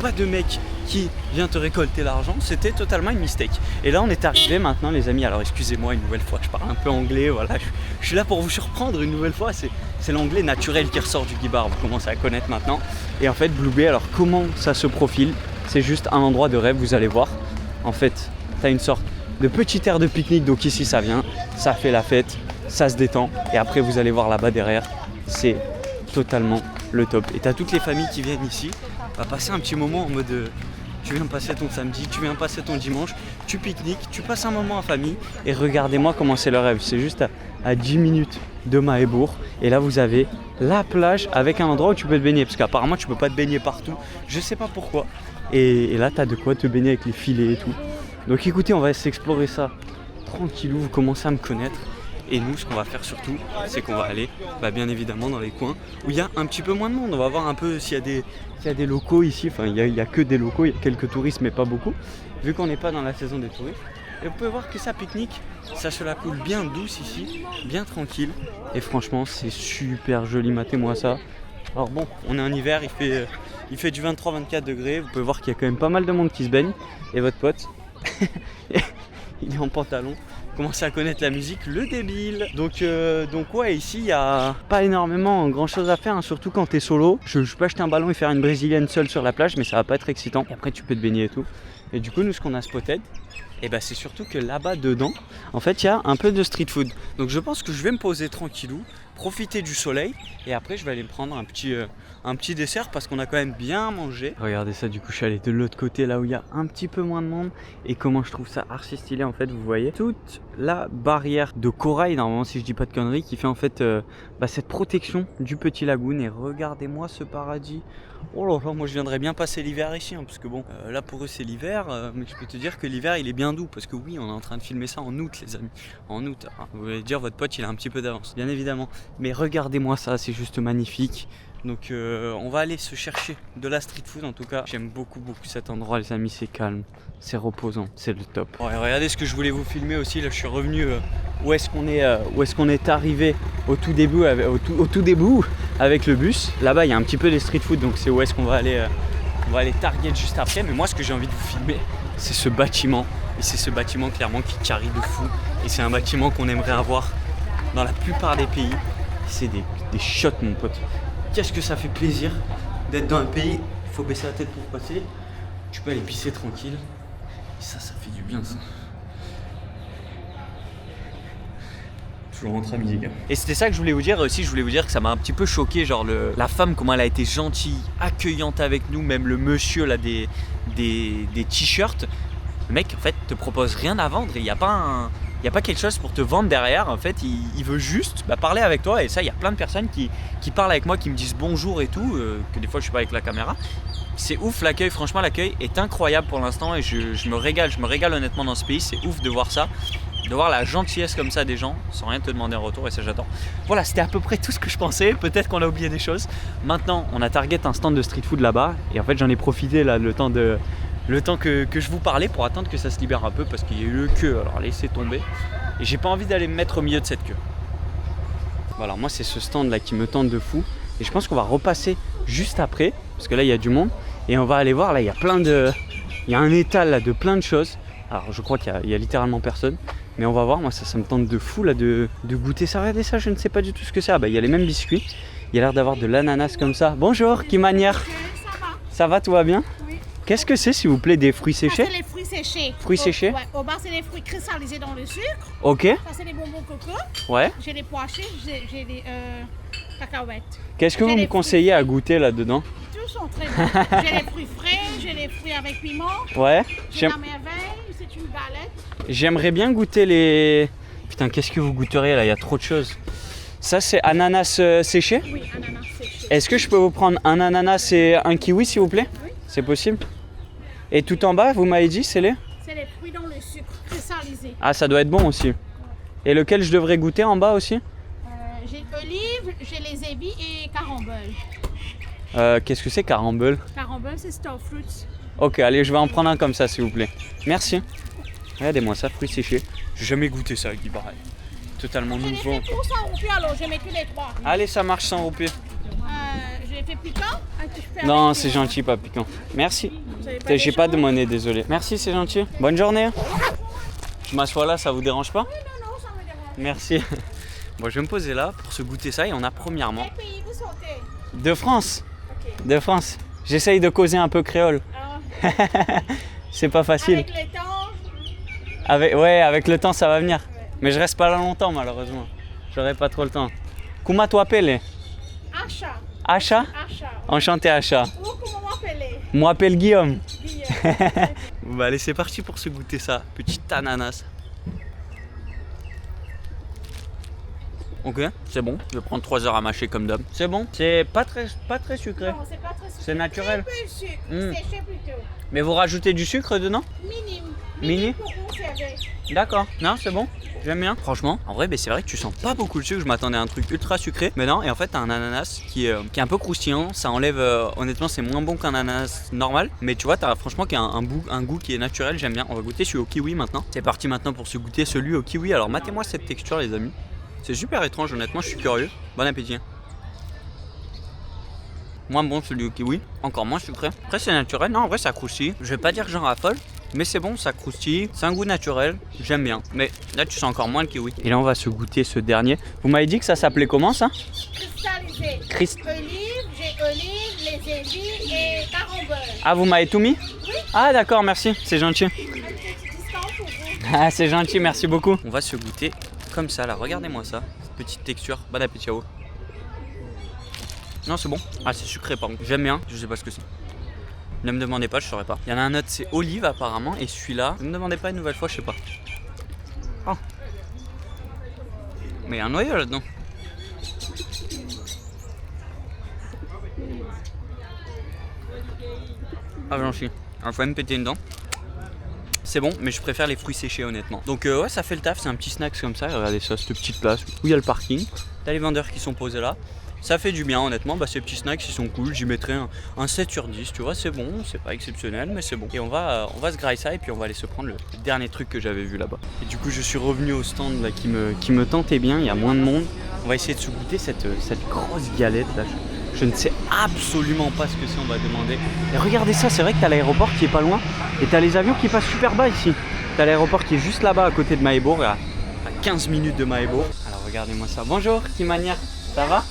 pas de mec qui vient te récolter l'argent, c'était totalement une mistake. Et là on est arrivé maintenant les amis, alors excusez-moi une nouvelle fois, je parle un peu anglais, voilà, je suis là pour vous surprendre une nouvelle fois, c'est l'anglais naturel qui ressort du Guibar, vous commencez à connaître maintenant. Et en fait Blue Bay, alors comment ça se profile? C'est juste un endroit de rêve, vous allez voir. En fait, t'as une sorte de petite aire de pique-nique, donc ici ça vient, ça fait la fête, ça se détend, et après vous allez voir là-bas derrière, c'est totalement le top. Et t'as toutes les familles qui viennent ici, va passer un petit moment en mode tu viens passer ton samedi, tu viens passer ton dimanche, tu pique-niques, tu passes un moment en famille, et regardez-moi comment c'est le rêve. C'est juste à 10 minutes de Mahébourg, et là vous avez la plage avec un endroit où tu peux te baigner, parce qu'apparemment tu peux pas te baigner partout, je sais pas pourquoi, et là t'as de quoi te baigner avec les filets et tout. Donc écoutez, on va s'explorer ça tranquillou, vous commencez à me connaître. Et nous, ce qu'on va faire surtout, c'est qu'on va aller bien évidemment dans les coins où il y a un petit peu moins de monde. On va voir un peu s'il y a des locaux ici. Enfin, il y a que des locaux, il y a quelques touristes, mais pas beaucoup, vu qu'on n'est pas dans la saison des touristes. Et vous pouvez voir que ça pique-nique, ça se la coule bien douce ici, bien tranquille. Et franchement, c'est super joli, matez-moi ça. Alors bon, on est en hiver, il fait du 23-24 degrés. Vous pouvez voir qu'il y a quand même pas mal de monde qui se baigne. Et votre pote, il est en pantalon. commencer à connaître la musique, le débile. Donc ouais, ici il y a pas énormément grand chose à faire, hein, surtout quand t'es solo. Je peux acheter un ballon et faire une brésilienne seule sur la plage, mais ça va pas être excitant. Et après tu peux te baigner et tout. Et du coup nous ce qu'on a spotted, et bah c'est surtout que là-bas dedans, en fait il y a un peu de street food. Donc je pense que je vais me poser tranquillou, profiter du soleil, et après je vais aller me prendre un petit dessert parce qu'on a quand même bien mangé. Regardez ça, du coup je suis allé de l'autre côté là où il y a un petit peu moins de monde, et comment je trouve ça archi stylé en fait. Vous voyez toute la barrière de corail normalement si je dis pas de conneries, qui fait en fait cette protection du petit lagoon. Et regardez-moi ce paradis. Oh là là, moi je viendrais bien passer l'hiver ici, hein, parce que bon, là pour eux c'est l'hiver, mais je peux te dire que l'hiver il est bien doux, parce que oui, on est en train de filmer ça en août les amis, en août. Hein. Vous allez dire votre pote il a un petit peu d'avance, bien évidemment, mais regardez-moi ça, c'est juste magnifique. Donc on va aller se chercher de la street food. En tout cas j'aime beaucoup cet endroit les amis, c'est calme, c'est reposant, c'est le top. Ouais, regardez ce que je voulais vous filmer aussi, là je suis revenu où est-ce qu'on est arrivé au tout début avec le bus. Là-bas il y a un petit peu des street food, donc c'est où est-ce qu'on va aller. On va aller target juste après, mais moi ce que j'ai envie de vous filmer c'est ce bâtiment. Et c'est ce bâtiment clairement qui carry de fou, et c'est un bâtiment qu'on aimerait avoir dans la plupart des pays. C'est des shots mon pote. Qu'est-ce que ça fait plaisir d'être dans un pays, il faut baisser la tête pour passer, tu peux aller pisser tranquille, et ça fait du bien ça. Toujours entre amis les gars. Et c'était ça que je voulais vous dire aussi, je voulais vous dire que ça m'a un petit peu choqué, genre la femme comment elle a été gentille, accueillante avec nous, même le monsieur là des t-shirts. Le mec en fait te propose rien à vendre, et il n'y a pas quelque chose pour te vendre derrière. En fait il veut juste parler avec toi, et ça il y a plein de personnes qui parlent avec moi, qui me disent bonjour et tout, que des fois je suis pas avec la caméra. C'est ouf l'accueil, franchement l'accueil est incroyable pour l'instant, et je me régale honnêtement dans ce pays. C'est ouf de voir ça, de voir la gentillesse comme ça des gens sans rien te demander en retour, et ça j'adore. Voilà, c'était à peu près tout ce que je pensais, peut-être qu'on a oublié des choses. Maintenant on a target un stand de street food là-bas, et en fait j'en ai profité là le temps que je vous parlais pour attendre que ça se libère un peu, parce qu'il y a eu le queue, alors laissez tomber. Et j'ai pas envie d'aller me mettre au milieu de cette queue. Voilà, moi c'est ce stand là qui me tente de fou. Et je pense qu'on va repasser juste après, parce que là il y a du monde. Et on va aller voir, là il y a un étal là de plein de choses. Alors je crois qu'il y a littéralement personne. Mais on va voir, moi ça me tente de fou là de goûter ça. Regardez ça, je ne sais pas du tout ce que c'est. Ah bah il y a les mêmes biscuits. Il y a l'air d'avoir de l'ananas comme ça. Bonjour, qui manière? Ça va, tout va bien? Qu'est-ce que c'est, s'il vous plaît, des fruits séchés? C'est les fruits séchés. Fruits séchés? Ouais, au bas, c'est les fruits cristallisés dans le sucre. Ok. Ça, c'est les bonbons coco. Ouais. J'ai les pois chiches, j'ai les cacahuètes. Qu'est-ce que vous me conseillez à goûter là-dedans? Tous sont très bons. J'ai les fruits frais, j'ai les fruits avec piment. Ouais. J'ai la merveille, c'est une galette. J'aimerais bien goûter les... Putain, qu'est-ce que vous goûteriez là? Il y a trop de choses. Ça, c'est ananas séché? Oui, ananas séché. Est-ce que je peux vous prendre un ananas et un kiwi, s'il vous plaît? Oui. C'est possible? Et tout en bas, vous m'avez dit, c'est les? C'est les fruits dans le sucre cristallisé. Ah, ça doit être bon aussi. Et lequel je devrais goûter en bas aussi? J'ai olive, j'ai les ébis et carambole. Qu'est-ce que c'est carambole? Carambole, c'est star fruits. Ok, allez, je vais en prendre un comme ça, s'il vous plaît. Merci. Regardez-moi ça, fruits séchés. J'ai jamais goûté ça, Guy Barret. Totalement Je les nouveau. fais tous 100 roupies, alors je mets tous les trois. Allez, ça marche 100 roupies. Je les fais piquant. Non, c'est gentil, pas piquant. Merci. J'ai pas de monnaie, désolé. Merci, c'est gentil. Bonne journée. Je m'assois là, ça vous dérange pas? Non, ça me dérange. Merci. Bon, je vais me poser là pour se goûter ça, et on a premièrement... Quel pays vous sortez? De France. Ok. De France. J'essaye de causer un peu créole. Ah. C'est pas facile. Avec le temps. Avec le temps ça va venir. Mais je reste pas là longtemps malheureusement. J'aurai pas trop le temps. Comment tu t'appelles? Acha. Acha? Acha. Enchanté Acha. Vous, comment m'appelez? Moi m'appelle Guillaume. Guillaume. Bon, allez, c'est parti pour se goûter ça. Petite ananas. Ok, c'est bon. Je vais prendre 3 heures à mâcher comme d'hab. C'est bon. C'est pas très sucré. Non, c'est pas très sucré. C'est naturel. Très peu de sucre. Séché plutôt. Mais vous rajoutez du sucre dedans? Minime. Mini? Pour conserver. D'accord. Non, c'est bon. J'aime bien. Franchement, en vrai, c'est vrai que tu sens pas beaucoup le sucre. Je m'attendais à un truc ultra sucré. Mais non, et en fait, t'as un ananas qui est un peu croustillant. Ça enlève, honnêtement, c'est moins bon qu'un ananas normal. Mais tu vois, t'as franchement qui a un goût qui est naturel. J'aime bien. On va goûter celui au kiwi maintenant. C'est parti maintenant pour se goûter celui au kiwi. Alors, matez-moi cette texture, les amis. C'est super étrange, honnêtement, je suis curieux. Bon appétit. Moins bon celui au kiwi, encore moins sucré. Après c'est naturel, non en vrai ça croustille. Je vais pas dire que j'en raffole, Mais c'est bon, ça croustille, c'est un goût naturel, j'aime bien. Mais là tu sens encore moins le kiwi. Et là on va se goûter ce dernier. Vous m'avez dit que ça s'appelait comment ça? Cristallisé. Olive, j'ai olive, les éviers et carambar. Ah vous m'avez tout mis? Oui. Ah d'accord, merci, c'est gentil. Un petit discount pour vous. Ah c'est gentil, merci beaucoup. On va se goûter comme ça là, regardez-moi ça. Cette petite texture, bon appétit à vous. Non c'est bon. Ah c'est sucré par contre, j'aime bien, je sais pas ce que c'est. Ne me demandez pas, je saurais pas. Il y en a un autre, c'est olive apparemment, et celui-là, ne me demandez pas une nouvelle fois, je sais pas. Oh. Mais il y a un noyau là-dedans. Ah j'en suis. Alors faut même péter une dent. C'est bon, mais je préfère les fruits séchés honnêtement. Donc ouais, ça fait le taf, c'est un petit snack comme ça. Regardez ça, cette petite place où il y a le parking. T'as les vendeurs qui sont posés là. Ça fait du bien honnêtement, bah, ces petits snacks ils sont cool, j'y mettrais un 7 sur 10, tu vois, c'est bon, c'est pas exceptionnel mais c'est bon. Et on va se grailler ça et puis on va aller se prendre le dernier truc que j'avais vu là-bas. Et du coup je suis revenu au stand là qui me tentait bien, il y a moins de monde. On va essayer de se goûter cette grosse galette là. Je ne sais absolument pas ce que c'est, on va demander. Et regardez ça, c'est vrai que t'as l'aéroport qui est pas loin et t'as les avions qui passent super bas ici. T'as l'aéroport qui est juste là-bas à côté de Mahébourg, à 15 minutes de Mahébourg. Alors regardez-moi ça. Bonjour, Kimania, ça va?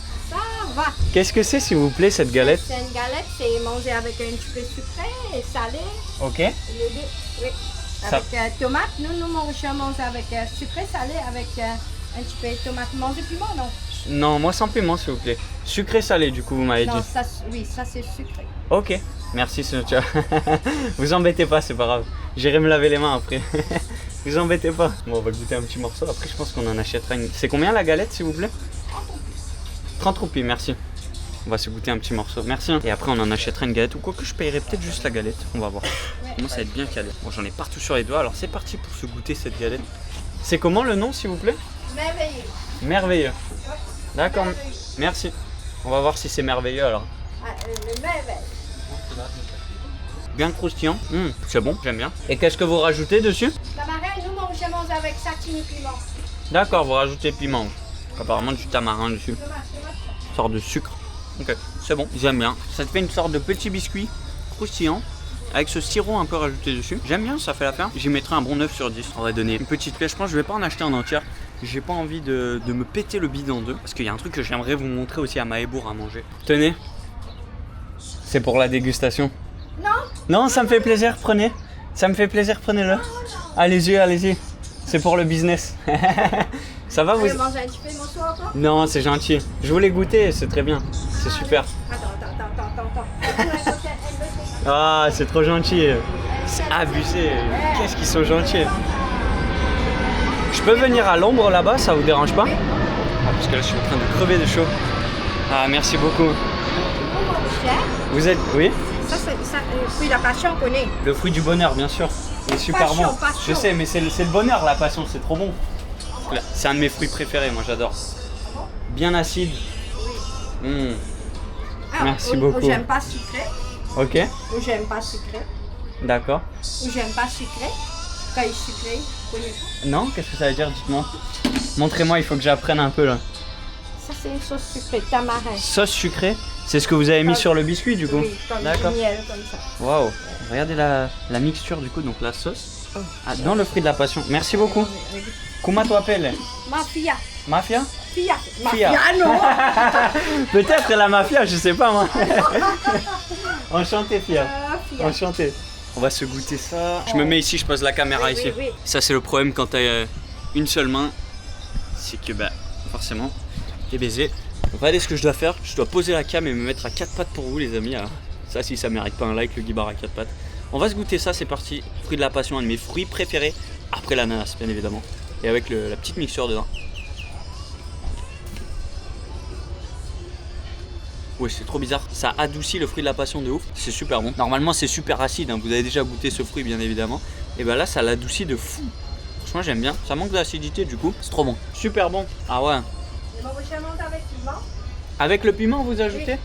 Va. Qu'est-ce que c'est s'il vous plaît cette galette? C'est une galette, c'est mangé avec un petit peu sucré et salé. Ok. Et les deux, oui. Ça- Avec tomate, nous mangeons avec sucré, salé, avec un petit peu de tomate. Mangez piment, non? Non, moi sans piment s'il vous plaît. Sucré salé du coup vous m'avez Non, dit. ça, oui, ça c'est sucré. Ok, merci Cynthia. Vous embêtez pas, c'est pas grave. J'irai me laver les mains après. Vous embêtez pas. Bon on va goûter un petit morceau, après je pense qu'on en achètera une. C'est combien la galette s'il vous plaît? 30 roupies, merci. On va se goûter un petit morceau, merci. Et après on en achètera une galette ou quoi que je payerai peut-être juste la galette, on va voir. Moi ça va être bien calé. Bon j'en ai partout sur les doigts, alors c'est parti pour se goûter cette galette. C'est comment le nom s'il vous plaît? Merveilleux. Merveilleux. D'accord, merci. On va voir si c'est merveilleux alors. Le merveilleux. Bien croustillant, c'est bon, j'aime bien. Et qu'est-ce que vous rajoutez dessus? Tamarin, nous mangeons avec satine et piment. D'accord, vous rajoutez piment. Apparemment du tamarin dessus. Une sorte de sucre. Ok, c'est bon, j'aime bien. Ça te fait une sorte de petit biscuit croustillant avec ce sirop un peu rajouté dessus. J'aime bien, ça fait l'affaire. J'y mettrai un bon 9 sur 10. On va donner une petite pièce. Je pense que je vais pas en acheter en entière. J'ai pas envie de me péter le bide en deux. Parce qu'il y a un truc que j'aimerais vous montrer aussi à Mahébourg à manger. Tenez. C'est pour la dégustation. Non? Non, ça me fait plaisir, prenez. Ça me fait plaisir, prenez-le. Allez-y, allez-y. C'est pour le business. Ça va vous? Vous mangez un petit peu de morceau encore? Non, c'est gentil. Je voulais goûter, c'est très bien. C'est super. Attends. Ah, c'est trop gentil. C'est abusé. Qu'est-ce qu'ils sont gentils. Je peux venir à l'ombre là-bas, ça vous dérange pas? Ah, parce que là, je suis en train de crever de chaud. Ah, merci beaucoup. Vous êtes... Oui? Ça, le fruit de la passion, on connaît. Le fruit du bonheur, bien sûr. C'est super Passion, bon. passion. Je sais, mais c'est le bonheur, la passion, c'est trop bon. C'est un de mes fruits préférés, moi j'adore. Bien acide. Merci beaucoup. J'aime pas sucré. Ok, Ou j'aime pas sucré. d'accord. Ou j'aime pas sucré. Quand il est sucré, vous connaissez pas? Non, qu'est-ce que ça veut dire, dites-moi. Montrez-moi, il faut que j'apprenne un peu là. Ça, c'est une sauce sucrée, tamarin. Sauce sucrée, c'est ce que vous avez mis sur le biscuit du coup? Oui, comme D'accord. du miel, comme ça. Waouh, regardez la mixture du coup, donc la sauce. Dans le fruit de la passion. Merci beaucoup. Comment tu t'appelles? Mafia. Mafia? Fia. Fia. Mafia, non. Peut-être la mafia, je sais pas moi. Enchanté, Fia. Fia. Enchanté. On va se goûter ça. Je me mets ici, je pose la caméra ici. Oui. Ça, c'est le problème quand t'as une seule main. C'est que, bah, forcément, t'es baisé. Donc, regardez ce que je dois faire. Je dois poser la cam et me mettre à 4 pattes pour vous, les amis. Alors, ça, si ça mérite pas un like, le guibar à 4 pattes. On va se goûter ça, c'est parti. Fruit de la passion, un de mes fruits préférés. Après l'ananas, bien évidemment. Et avec la petite mixture dedans. Ouais, c'est trop bizarre. Ça adoucit le fruit de la passion de ouf. C'est super bon. Normalement, c'est super acide. Hein. Vous avez déjà goûté ce fruit, bien évidemment. Et bah là, ça l'adoucit de fou. Franchement, j'aime bien. Ça manque d'acidité, du coup. C'est trop bon. Super bon. Ah ouais. Avec piment. Avec le piment, vous ajoutez?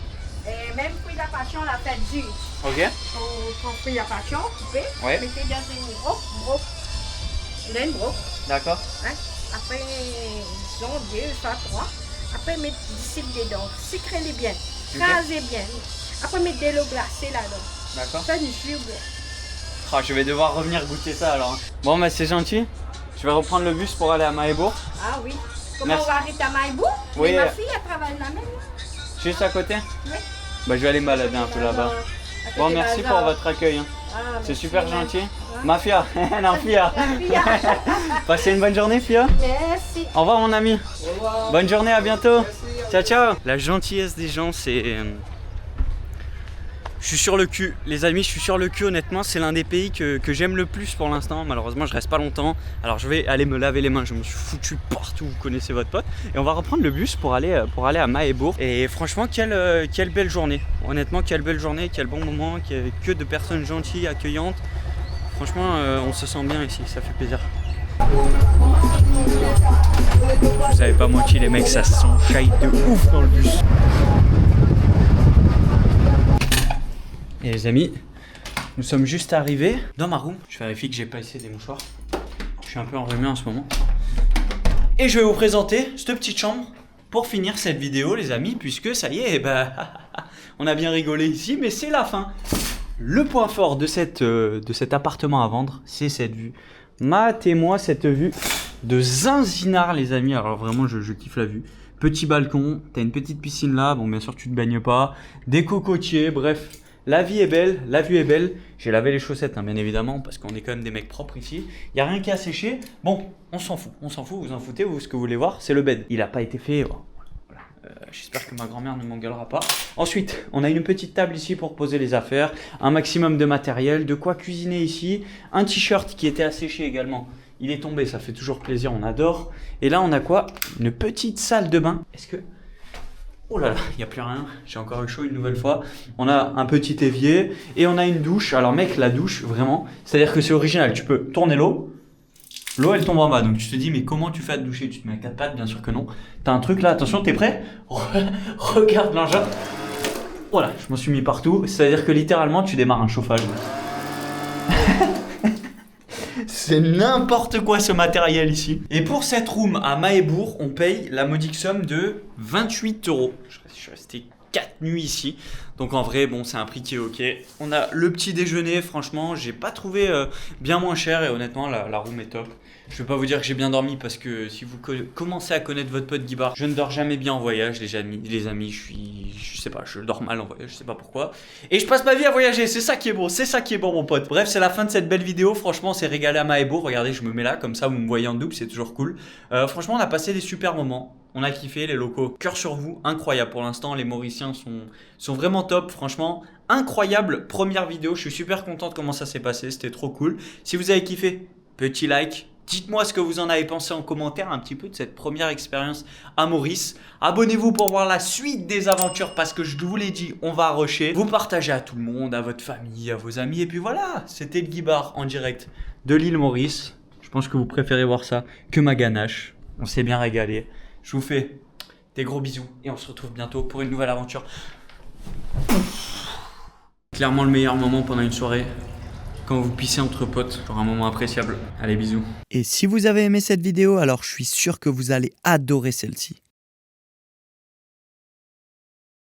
Et même fruit de la passion, on l'a fait dur. Ok. Pour fruit de la passion, coupé. Ouais. Mettez dans une broc. Une broc. D'accord. Hein? Après, disons 2, soit 3. Après, mettez du sucre dedans. Sucrez-les bien. Crasez bien. Après, mettez de l'eau glacée là-dedans. D'accord. Ça, du sucre. Oh, je vais devoir revenir goûter ça alors. Bon, bah c'est gentil. Je vais reprendre le bus pour aller à Mahébourg. Ah oui. Comment Merci. on va arrêter à Mahébourg? Oui. Mais ma fille, elle travaille là même. Juste à côté? Oui. Bah, je vais aller me balader un peu là-bas. Bon, merci pour votre accueil. Hein. Ah, C'est super gentil. Ouais. Mafia, non, Fia. Passez une bonne journée, Fia. Merci. Au revoir, mon ami. Bonne journée, à bientôt. Ciao, ciao. La gentillesse des gens, c'est. Je suis sur le cul, les amis, je suis sur le cul honnêtement, c'est l'un des pays que j'aime le plus pour l'instant. Malheureusement, je reste pas longtemps. Alors je vais aller me laver les mains, je me suis foutu partout, vous connaissez votre pote. Et on va reprendre le bus pour aller à Mahébourg. Et franchement, quelle belle journée. Honnêtement, quelle belle journée, quel bon moment, que de personnes gentilles, accueillantes. Franchement, on se sent bien ici, ça fait plaisir. Vous savez pas menti les mecs, ça s'enchaîne de ouf dans le bus. Et les amis, nous sommes juste arrivés dans ma room. Je vérifie que j'ai pas essayé des mouchoirs. Je suis un peu enrhumé en ce moment. Et je vais vous présenter cette petite chambre pour finir cette vidéo les amis, puisque ça y est, bah, on a bien rigolé ici, mais c'est la fin. Le point fort de cet appartement à vendre, c'est cette vue. Matez-moi cette vue de Zinzinar les amis. Alors vraiment je kiffe la vue. Petit balcon, t'as une petite piscine là, bon bien sûr tu te baignes pas. Des cocotiers, bref. La vie est belle, la vue est belle. J'ai lavé les chaussettes, hein, bien évidemment, parce qu'on est quand même des mecs propres ici. Il n'y a rien qui a séché. Bon, on s'en fout, vous en foutez, vous, ce que vous voulez voir, c'est le bed. Il n'a pas été fait. Bon, voilà. J'espère que ma grand-mère ne m'engueulera pas. Ensuite, on a une petite table ici pour poser les affaires, un maximum de matériel, de quoi cuisiner ici, un t-shirt qui était asséché également. Il est tombé, ça fait toujours plaisir, on adore. Et là, on a quoi? Une petite salle de bain. Est-ce que... Oh là là, il n'y a plus rien, j'ai encore eu chaud une nouvelle fois. On a un petit évier et on a une douche. Alors mec, la douche, vraiment, c'est-à-dire que c'est original. Tu peux tourner l'eau, elle tombe en bas. Donc tu te dis, mais comment tu fais à te doucher? Tu te mets à 4 pattes, bien sûr que non. T'as un truc là, attention, t'es prêt? Regarde l'engin. Voilà, je m'en suis mis partout. C'est-à-dire que littéralement, tu démarres un chauffage. C'est n'importe quoi ce matériel ici. Et pour cette room à Mahébourg, on paye la modique somme de 28 €. Je suis resté 4 nuits ici. Donc en vrai, bon, c'est un prix qui est ok. On a le petit déjeuner, franchement, j'ai pas trouvé bien moins cher et honnêtement, la room est top. Je vais pas vous dire que j'ai bien dormi parce que si vous commencez à connaître votre pote Guy Bar, je ne dors jamais bien en voyage, les amis, je sais pas, je dors mal en voyage, je sais pas pourquoi. Et je passe ma vie à voyager, c'est ça qui est beau, mon pote. Bref, c'est la fin de cette belle vidéo, franchement, on s'est régalé à Mahébourg. Regardez, je me mets là, comme ça vous me voyez en double, c'est toujours cool. Franchement, on a passé des super moments. On a kiffé, les locaux, cœur sur vous, incroyable pour l'instant, les Mauriciens sont vraiment top, franchement, incroyable première vidéo, je suis super content de comment ça s'est passé, c'était trop cool. Si vous avez kiffé, petit like, dites-moi ce que vous en avez pensé en commentaire un petit peu de cette première expérience à Maurice. Abonnez-vous pour voir la suite des aventures parce que je vous l'ai dit, on va rusher. Vous partagez à tout le monde, à votre famille, à vos amis et puis voilà, c'était le Guy Bar en direct de l'île Maurice. Je pense que vous préférez voir ça que ma ganache, on s'est bien régalé. Je vous fais des gros bisous et on se retrouve bientôt pour une nouvelle aventure. Clairement le meilleur moment pendant une soirée, quand vous pissez entre potes, genre un moment appréciable. Allez, bisous. Et si vous avez aimé cette vidéo, alors je suis sûr que vous allez adorer celle-ci.